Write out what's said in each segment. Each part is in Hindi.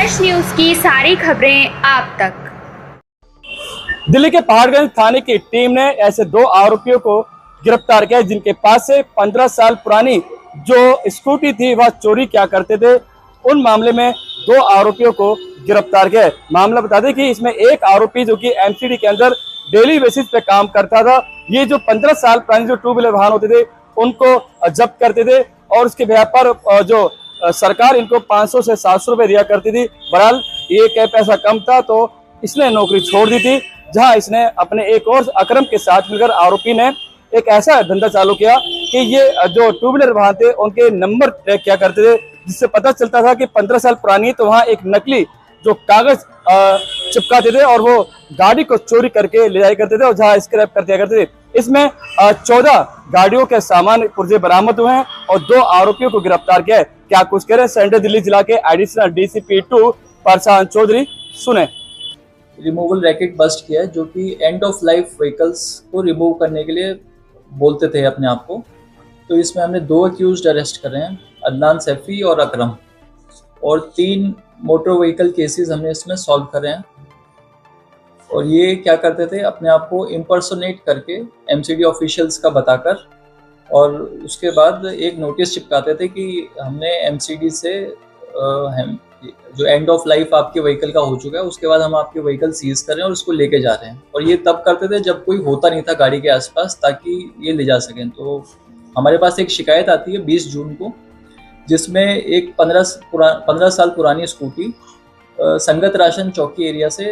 फ्लैश न्यूज़ की सारी खबरें आप तक। दिल्ली के पहाड़गंज थाने की टीम ने ऐसे दो आरोपियों को गिरफ्तार किया जिनके पास से 15 साल पुरानी जो स्कूटी थी वह चोरी क्या करते थे। उन मामले में दो आरोपियों को गिरफ्तार किया है। मामला बता दें कि इसमें एक आरोपी जो कि एमसीडी के अंदर डेली बेसिस पे काम करता था, ये जो 15 साल पुरानी जो टू व्हीलर वाहन होते थे उनको जब्त करते थे और उसके ब्याह पर जो सरकार इनको 500 से 700 रुपए दिया करती थी। बहरहाल ये क्या पैसा कम था तो इसने नौकरी छोड़ दी थी, जहां इसने अपने एक और अकरम के साथ मिलकर आरोपी ने एक ऐसा धंधा चालू किया कि ये जो टू व्हीलर वाहन थे उनके नंबर ट्रैक किया करते थे, जिससे पता चलता था कि 15 साल पुरानी तो वहां एक नकली जो कागज चिपकाते थे और वो गाड़ी को चोरी करके ले जाया करते थे और जहां स्क्रैप कर दिया करते थे। इसमें 14 गाड़ियों के सामान पुर्जे बरामद हुए हैं और दो आरोपियों को गिरफ्तार किया है। क्या कुछ कह रहे हैं सेंट्रल दिल्ली जिला के एडिशनल डीसीपी 2 परशान चौधरी, सुने। रिमूवल रैकेट बस्ट किया है जो कि एंड ऑफ लाइफ व्हीकल्स को रिमूव करने के लिए बोलते थे अपने आप को। तो इसमें हमने दो अक्यूज्ड अरेस्ट कर रहे हैं, अदनान सैफी और अकरम, और 3 मोटर व्हीकल केसेस हमने इसमें सॉल्व कर रहे हैं। और ये क्या करते थे, अपने आप को इम्पर्सोनेट करके एमसीडी ऑफिशियल्स का बताकर और उसके बाद एक नोटिस चिपकाते थे कि हमने एमसीडी से जो एंड ऑफ लाइफ आपके व्हीकल का हो चुका है उसके बाद हम आपके व्हीकल सीज कर रहे हैं और उसको लेके जा रहे हैं। और ये तब करते थे जब कोई होता नहीं था गाड़ी के आसपास, ताकि ये ले जा सकें। तो हमारे पास एक शिकायत आती है 20 जून को, जिसमें एक 15 साल पुरानी स्कूटी संगत राशन चौकी एरिया से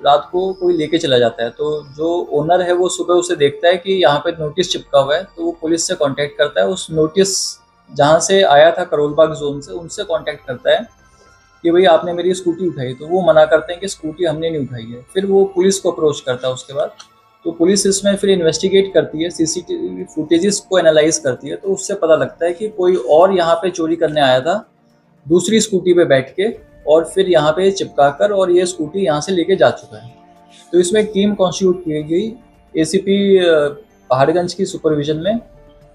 रात को कोई लेके चला जाता है। तो जो ओनर है वो सुबह उसे देखता है कि यहाँ पे नोटिस चिपका हुआ है, तो वो पुलिस से कांटेक्ट करता है। उस नोटिस जहाँ से आया था करोलबाग जोन से, उनसे कांटेक्ट करता है कि भाई आपने मेरी स्कूटी उठाई। तो वो मना करते हैं कि स्कूटी हमने नहीं उठाई है। फिर वो पुलिस को अप्रोच करता है उसके बाद। तो पुलिस इसमें फिर इन्वेस्टिगेट करती है, सीसीटीवी फुटेजेस को एनालाइज करती है। तो उससे पता लगता है कि कोई और यहाँ पे चोरी करने आया था दूसरी स्कूटी पे बैठ के और फिर यहाँ पे चिपका कर और ये स्कूटी यहाँ से लेके जा चुका है। तो इसमें एक टीम कॉन्स्टिट्यूट की गई एसीपी पहाड़गंज की सुपरविजन में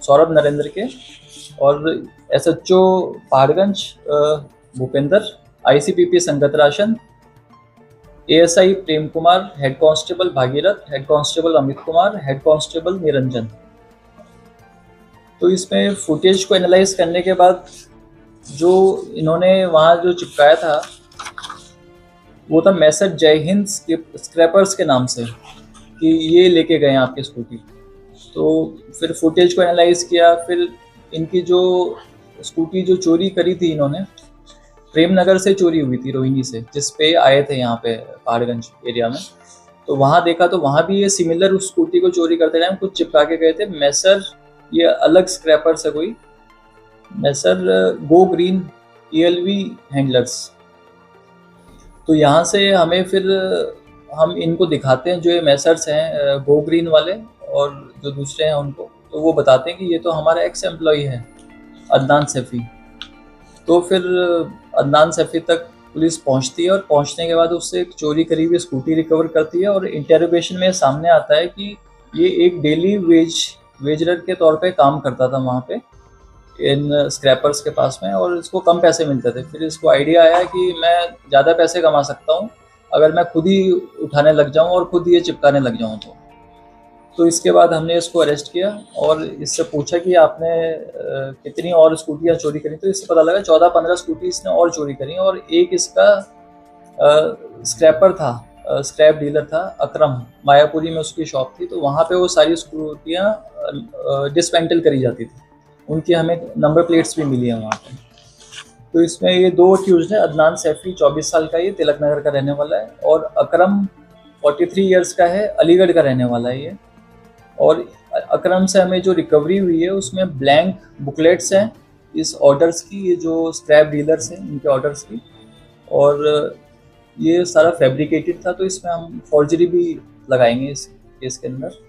सौरभ नरेंद्र के, और SHO Paharganj Bhupendra, ICPP Sangat Rashan, ASI Prem Kumar, head constable Bhagirath, head constable Amit Kumar, head constable Niranjan. तो इसमें फुटेज को एनालाइज करने के बाद जो इन्होंने वहाँ जो चिपकाया था वो था मैसेज जय हिंद स्क्रैपर्स के नाम से, कि ये लेके गए हैं आपकी स्कूटी। तो फिर फुटेज को एनालाइज किया। फिर इनकी जो स्कूटी जो चोरी करी थी इन्होंने, प्रेमनगर से चोरी हुई थी, रोहिणी से, जिस पे आए थे यहाँ पे पहाड़गंज एरिया में। तो वहाँ देखा तो वहाँ भी ये सिमिलर उस स्कूटी को चोरी करते टाइम कुछ चिपका के गए थे। मैसर, ये अलग स्क्रैपर से कोई मैसर गो ग्रीन ELV हैंडलर्स। तो यहाँ से हमें फिर हम इनको दिखाते हैं जो ये मैसर्स हैं गो ग्रीन वाले और जो दूसरे हैं उनको, तो वो बताते हैं कि ये तो हमारा एक्स एम्प्लॉई है अदनान सैफी। तो फिर अदनान सैफी तक पुलिस पहुंचती है और पहुंचने के बाद उससे एक चोरी करी हुई स्कूटी रिकवर करती है। और इंटरोगेशन में सामने आता है कि ये एक डेली वेजर के तौर पे काम करता था वहाँ पे इन स्क्रैपर्स के पास में, और इसको कम पैसे मिलते थे। फिर इसको आइडिया आया कि मैं ज़्यादा पैसे कमा सकता हूँ अगर मैं खुद ही उठाने लग जाऊँ और खुद ये चिपकाने लग जाऊँ। तो इसके बाद हमने इसको अरेस्ट किया और इससे पूछा कि आपने कितनी और स्कूटियाँ चोरी करी। तो इससे पता लगा 14-15 स्कूटी इसने और चोरी करी। और एक इसका स्क्रैपर था, स्क्रैप डीलर था अकरम, मायापुरी में उसकी शॉप थी। तो वहाँ पे वो सारी स्कूटियाँ डिसमेंटल करी जाती थी, उनकी हमें नंबर प्लेट्स भी मिली हैं वहाँ पे। तो इसमें ये दो अक्यूज्ड हैं, अदनान सैफी 24 साल का, ये तिलक नगर का रहने वाला है, और अकरम 43 ईयर्स का है, अलीगढ़ का रहने वाला है ये। और अकरम से हमें जो रिकवरी हुई है उसमें ब्लैंक बुकलेट्स हैं इस ऑर्डर्स की, ये जो स्क्रैप डीलर्स हैं इनके ऑर्डर्स की, और ये सारा फैब्रिकेटेड था। तो इसमें हम फॉर्जरी भी लगाएंगे इस केस के अंदर।